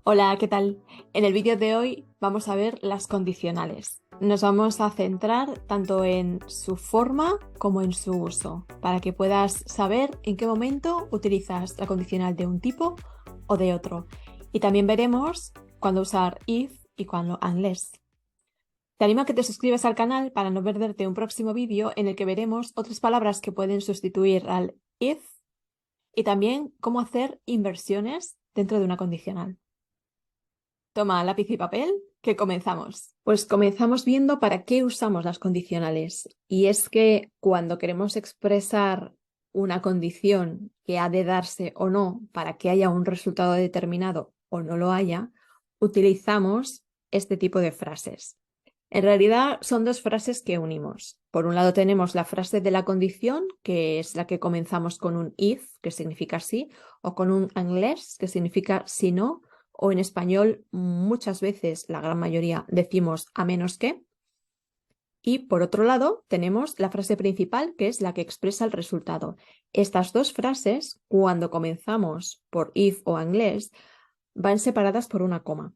Hola, ¿qué tal? En el vídeo de hoy vamos a ver las condicionales. Nos vamos a centrar tanto en su forma como en su uso, para que puedas saber en qué momento utilizas la condicional de un tipo o de otro. Y también veremos cuándo usar if y cuándo unless. Te animo a que te suscribas al canal para no perderte un próximo vídeo en el que veremos otras palabras que pueden sustituir al if y también cómo hacer inversiones dentro de una condicional. Toma lápiz y papel, que comenzamos. Pues comenzamos viendo para qué usamos las condicionales. Y es que cuando queremos expresar una condición que ha de darse o no para que haya un resultado determinado o no lo haya, utilizamos este tipo de frases. En realidad son dos frases que unimos. Por un lado tenemos la frase de la condición, que es la que comenzamos con un if, que significa sí, o con un unless, que significa si no, o en español muchas veces, la gran mayoría, decimos a menos que. Y por otro lado tenemos la frase principal, que es la que expresa el resultado. Estas dos frases, cuando comenzamos por if o unless, van separadas por una coma.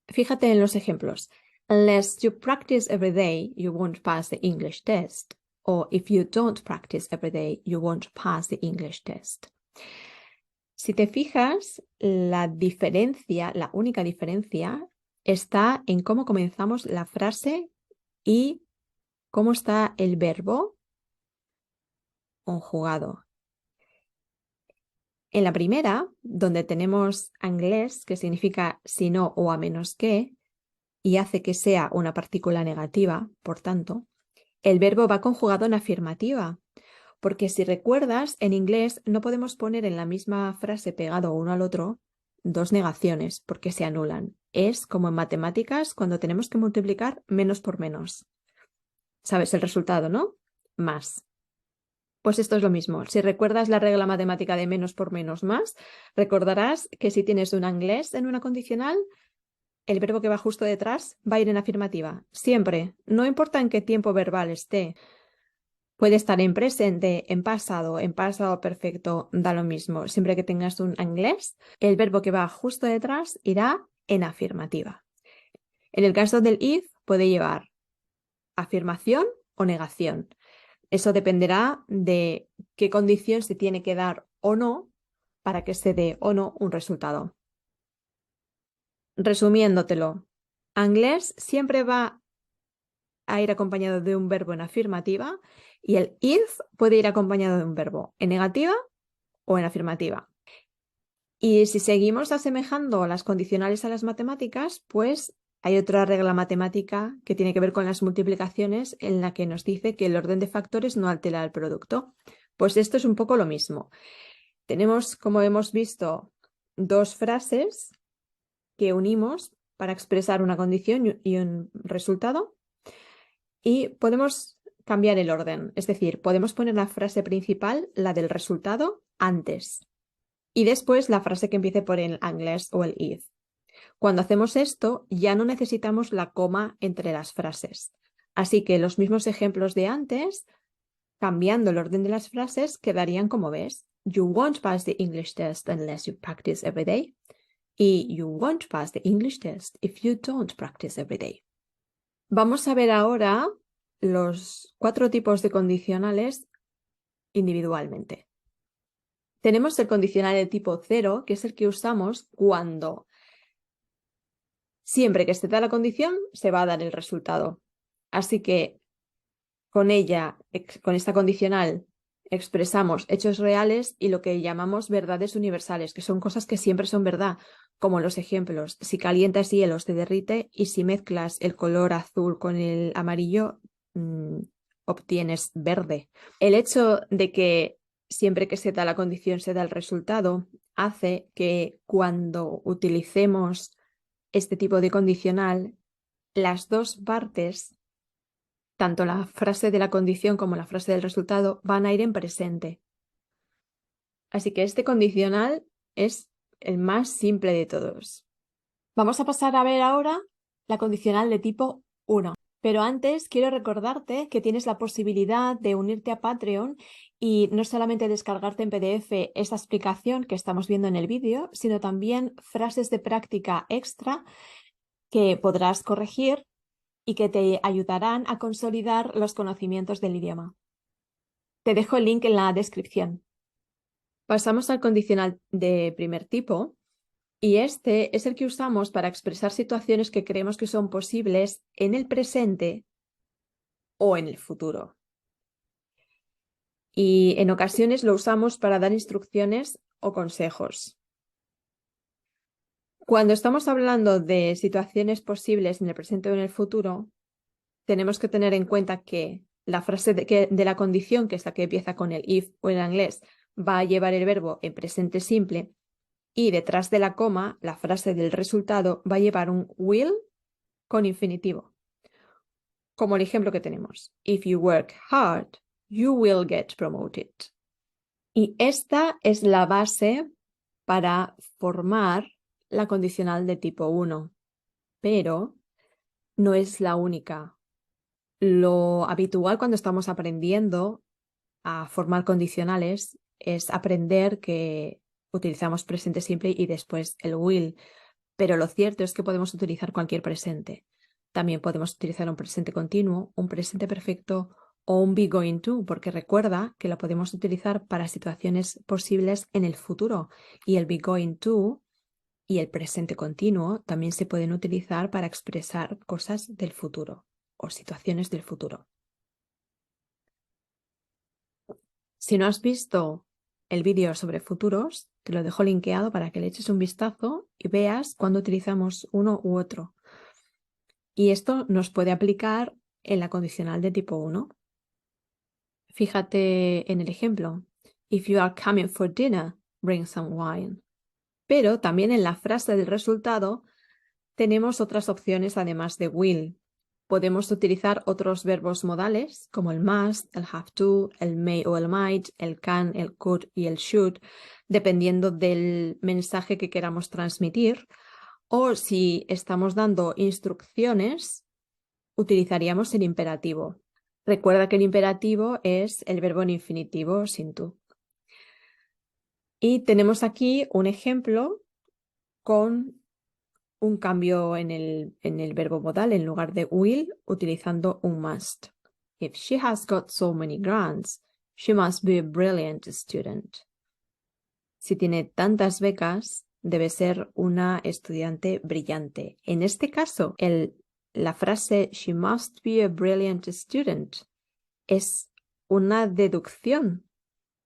Fíjate en los ejemplos. Unless you practice every day, you won't pass the English test. O if you don't practice every day, you won't pass the English test. Si te fijas, la diferencia, la única diferencia, está en cómo comenzamos la frase y cómo está el verbo conjugado. En la primera, donde tenemos unless, que significa si no o a menos que, y hace que sea una partícula negativa, por tanto, el verbo va conjugado en afirmativa. Porque si recuerdas, en inglés no podemos poner en la misma frase pegado uno al otro dos negaciones porque se anulan. Es como en matemáticas cuando tenemos que multiplicar menos por menos. ¿Sabes el resultado, no? Más. Pues esto es lo mismo. Si recuerdas la regla matemática de menos por menos más, recordarás que si tienes un unless en una condicional, el verbo que va justo detrás va a ir en afirmativa. Siempre. No importa en qué tiempo verbal esté. Puede estar en presente, en pasado perfecto, da lo mismo. Siempre que tengas un unless, el verbo que va justo detrás irá en afirmativa. En el caso del if, puede llevar afirmación o negación. Eso dependerá de qué condición se tiene que dar o no para que se dé o no un resultado. Resumiéndotelo, unless siempre va a ir acompañado de un verbo en afirmativa y el if puede ir acompañado de un verbo en negativa o en afirmativa. Y si seguimos asemejando las condicionales a las matemáticas, pues hay otra regla matemática que tiene que ver con las multiplicaciones en la que nos dice que el orden de factores no altera el producto. Pues esto es un poco lo mismo. Tenemos, como hemos visto, dos frases que unimos para expresar una condición y un resultado. Y podemos cambiar el orden, es decir, podemos poner la frase principal, la del resultado, antes y después la frase que empiece por el unless o el if. Cuando hacemos esto, ya no necesitamos la coma entre las frases. Así que los mismos ejemplos de antes, cambiando el orden de las frases, quedarían como ves. You won't pass the English test unless you practice every day. Y you won't pass the English test if you don't practice every day. Vamos a ver ahora los 4 tipos de condicionales individualmente. Tenemos el condicional de tipo 0, que es el que usamos cuando siempre que se da la condición se va a dar el resultado. Así que con esta condicional, expresamos hechos reales y lo que llamamos verdades universales, que son cosas que siempre son verdad, como los ejemplos. Si calientas hielo se derrite y si mezclas el color azul con el amarillo, obtienes verde. El hecho de que siempre que se da la condición se da el resultado hace que cuando utilicemos este tipo de condicional, las dos partes, tanto la frase de la condición como la frase del resultado, van a ir en presente. Así que este condicional es el más simple de todos. Vamos a pasar a ver ahora la condicional de tipo 1. Pero antes quiero recordarte que tienes la posibilidad de unirte a Patreon Y no solamente descargarte en PDF esta explicación que estamos viendo en el vídeo, sino también frases de práctica extra que podrás corregir y que te ayudarán a consolidar los conocimientos del idioma. Te dejo el link en la descripción. Pasamos al condicional de primer tipo y este es el que usamos para expresar situaciones que creemos que son posibles en el presente o en el futuro. Y en ocasiones lo usamos para dar instrucciones o consejos. Cuando estamos hablando de situaciones posibles en el presente o en el futuro, tenemos que tener en cuenta que la frase de la condición, que es la que empieza con el if o en inglés, va a llevar el verbo en presente simple y detrás de la coma, la frase del resultado va a llevar un will con infinitivo. Como el ejemplo que tenemos. If you work hard, you will get promoted. Y esta es la base para formar la condicional de tipo 1, pero no es la única. Lo habitual cuando estamos aprendiendo a formar condicionales es aprender que utilizamos presente simple y después el will, pero lo cierto es que podemos utilizar cualquier presente. También podemos utilizar un presente continuo, un presente perfecto o un be going to, porque recuerda que lo podemos utilizar para situaciones posibles en el futuro y el be going to y el presente continuo también se pueden utilizar para expresar cosas del futuro o situaciones del futuro. Si no has visto el vídeo sobre futuros, te lo dejo linkeado para que le eches un vistazo y veas cuándo utilizamos uno u otro. Y esto nos puede aplicar en la condicional de tipo 1. Fíjate en el ejemplo. If you are coming for dinner, bring some wine. Pero también en la frase del resultado tenemos otras opciones además de will. Podemos utilizar otros verbos modales como el must, el have to, el may o el might, el can, el could y el should, dependiendo del mensaje que queramos transmitir. O si estamos dando instrucciones, utilizaríamos el imperativo. Recuerda que el imperativo es el verbo en infinitivo sin to. Y tenemos aquí un ejemplo con un cambio en el verbo modal en lugar de will, utilizando un must. If she has got so many grants, she must be a brilliant student. Si tiene tantas becas, debe ser una estudiante brillante. En este caso, la frase she must be a brilliant student es una deducción,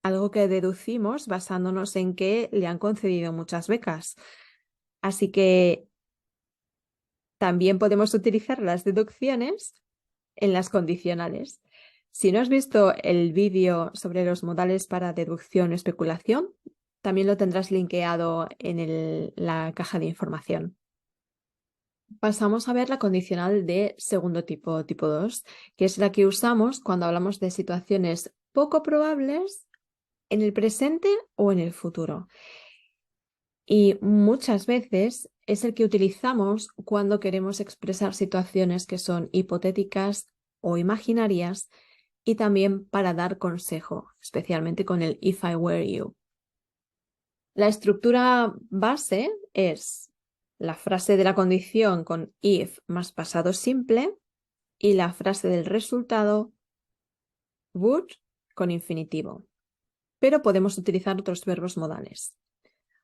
algo que deducimos basándonos en que le han concedido muchas becas. Así que también podemos utilizar las deducciones en las condicionales. Si no has visto el vídeo sobre los modales para deducción o especulación, también lo tendrás linkeado en la caja de información. Pasamos a ver la condicional de segundo tipo, tipo 2, que es la que usamos cuando hablamos de situaciones poco probables en el presente o en el futuro. Y muchas veces es el que utilizamos cuando queremos expresar situaciones que son hipotéticas o imaginarias y también para dar consejo, especialmente con el if I were you. La estructura base es la frase de la condición con if más pasado simple y la frase del resultado would con infinitivo. Pero podemos utilizar otros verbos modales.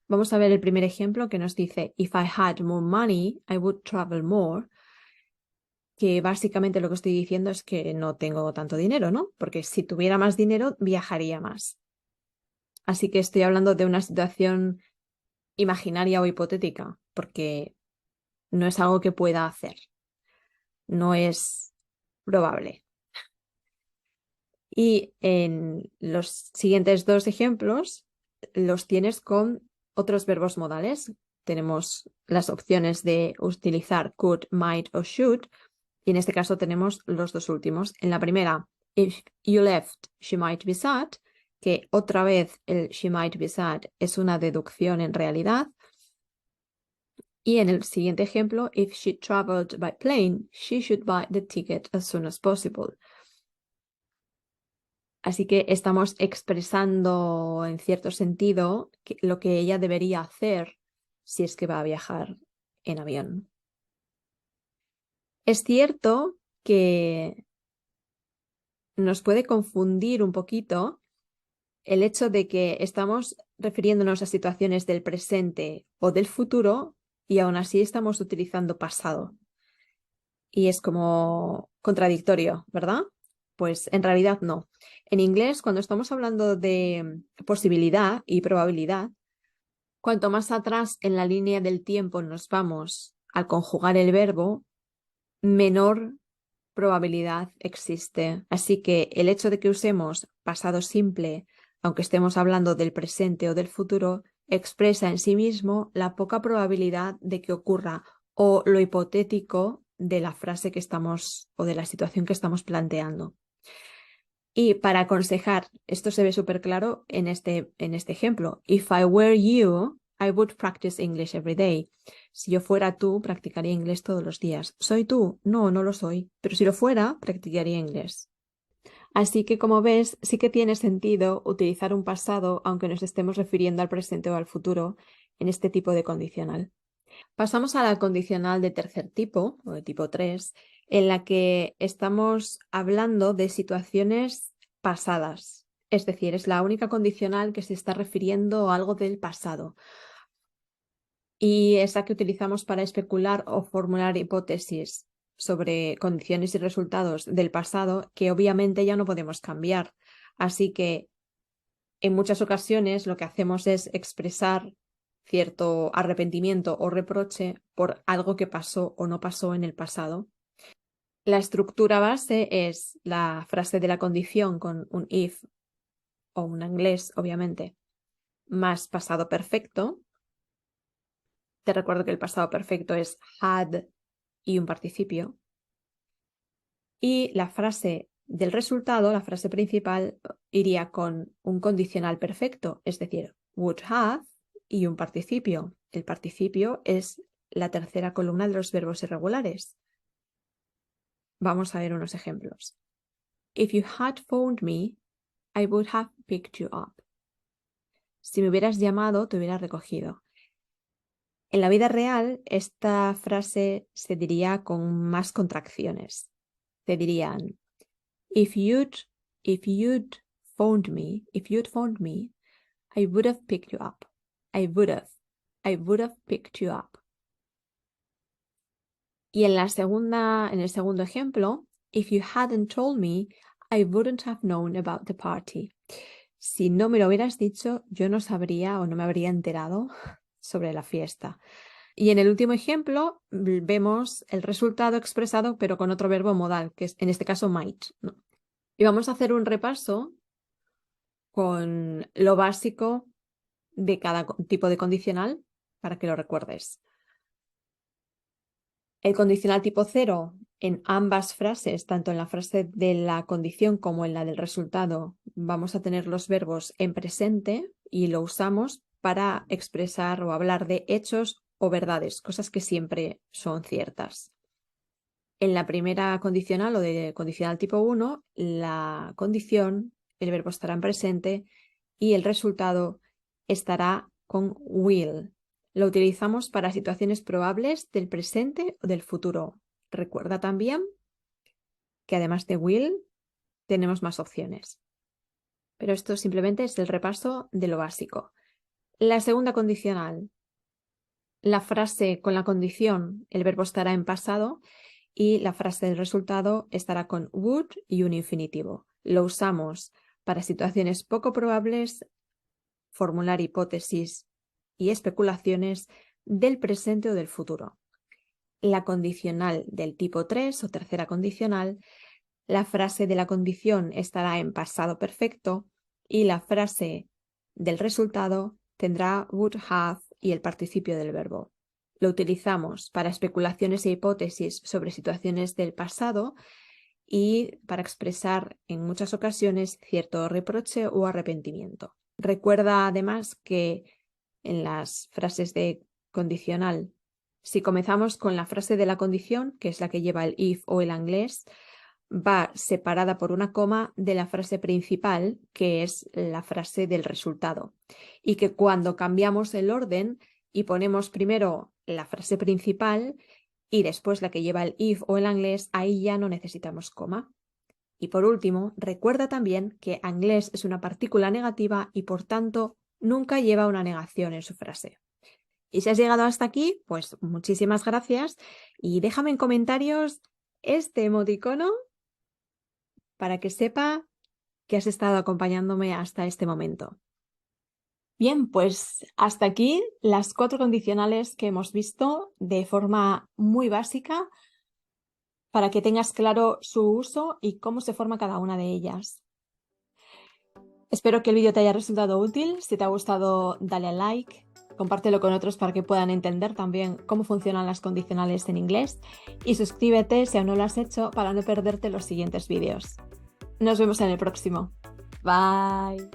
Vamos a ver el primer ejemplo que nos dice if I had more money, I would travel more. Que básicamente lo que estoy diciendo es que no tengo tanto dinero, ¿no? Porque si tuviera más dinero, viajaría más. Así que estoy hablando de una situación imaginaria o hipotética, porque no es algo que pueda hacer. No es probable. Y en los siguientes dos ejemplos los tienes con otros verbos modales. Tenemos las opciones de utilizar could, might o should. Y en este caso tenemos los dos últimos. En la primera, if you left, she might be sad, que otra vez el she might be sad es una deducción en realidad. Y en el siguiente ejemplo, if she traveled by plane, she should buy the ticket as soon as possible. Así que estamos expresando en cierto sentido lo que ella debería hacer si es que va a viajar en avión. Es cierto que nos puede confundir un poquito el hecho de que estamos refiriéndonos a situaciones del presente o del futuro y aún así estamos utilizando pasado. Y es como contradictorio, ¿verdad? Pues en realidad no. En inglés, cuando estamos hablando de posibilidad y probabilidad, cuanto más atrás en la línea del tiempo nos vamos al conjugar el verbo, menor probabilidad existe. Así que el hecho de que usemos pasado simple, aunque estemos hablando del presente o del futuro, expresa en sí mismo la poca probabilidad de que ocurra o lo hipotético de la frase que estamos o de la situación que estamos planteando. Y para aconsejar, esto se ve súper claro en este ejemplo. If I were you, I would practice English every day. Si yo fuera tú, practicaría inglés todos los días. ¿Soy tú? No, no lo soy. Pero si lo fuera, practicaría inglés. Así que, como ves, sí que tiene sentido utilizar un pasado, aunque nos estemos refiriendo al presente o al futuro, en este tipo de condicional. Pasamos a la condicional de tercer tipo, o de tipo 3, en la que estamos hablando de situaciones pasadas. Es decir, es la única condicional que se está refiriendo a algo del pasado. Y es la que utilizamos para especular o formular hipótesis sobre condiciones y resultados del pasado que obviamente ya no podemos cambiar. Así que en muchas ocasiones lo que hacemos es expresar cierto arrepentimiento o reproche por algo que pasó o no pasó en el pasado. La estructura base es la frase de la condición con un if o un inglés, obviamente, más pasado perfecto. Te recuerdo que el pasado perfecto es had y un participio. Y la frase del resultado, la frase principal, iría con un condicional perfecto, es decir, would have y un participio. El participio es la tercera columna de los verbos irregulares. Vamos a ver unos ejemplos. If you had phoned me, I would have picked you up. Si me hubieras llamado, te hubiera recogido. En la vida real, esta frase se diría con más contracciones. Se dirían, if you'd phoned me, I would have picked you up. I would have picked you up. Y en el segundo ejemplo, if you hadn't told me, I wouldn't have known about the party. Si no me lo hubieras dicho, yo no sabría o no me habría enterado sobre la fiesta. Y en el último ejemplo vemos el resultado expresado pero con otro verbo modal, que es en este caso might, ¿no? Y vamos a hacer un repaso con lo básico de cada tipo de condicional para que lo recuerdes. El condicional tipo 0 en ambas frases, tanto en la frase de la condición como en la del resultado, vamos a tener los verbos en presente y lo usamos para expresar o hablar de hechos o verdades, cosas que siempre son ciertas. En la primera condicional o de condicional tipo 1, la condición, el verbo estará en presente y el resultado estará con will. Lo utilizamos para situaciones probables del presente o del futuro. Recuerda también que además de will tenemos más opciones. Pero esto simplemente es el repaso de lo básico. La segunda condicional, la frase con la condición, el verbo estará en pasado y la frase del resultado estará con would y un infinitivo. Lo usamos para situaciones poco probables, formular hipótesis y especulaciones del presente o del futuro. La condicional del tipo 3 o tercera condicional, la frase de la condición estará en pasado perfecto y la frase del resultado tendrá would have y el participio del verbo. Lo utilizamos para especulaciones e hipótesis sobre situaciones del pasado y para expresar en muchas ocasiones cierto reproche o arrepentimiento. Recuerda además que en las frases de condicional, si comenzamos con la frase de la condición, que es la que lleva el if o el inglés, va separada por una coma de la frase principal, que es la frase del resultado. Y que cuando cambiamos el orden y ponemos primero la frase principal y después la que lleva el if o el inglés, ahí ya no necesitamos coma. Y por último, recuerda también que inglés es una partícula negativa y por tanto nunca lleva una negación en su frase. Y si has llegado hasta aquí, pues muchísimas gracias y déjame en comentarios este emoticono para que sepa que has estado acompañándome hasta este momento. Bien, pues hasta aquí las 4 condicionales que hemos visto de forma muy básica para que tengas claro su uso y cómo se forma cada una de ellas. Espero que el vídeo te haya resultado útil. Si te ha gustado, dale a like, compártelo con otros para que puedan entender también cómo funcionan las condicionales en inglés y suscríbete si aún no lo has hecho para no perderte los siguientes vídeos. Nos vemos en el próximo. Bye.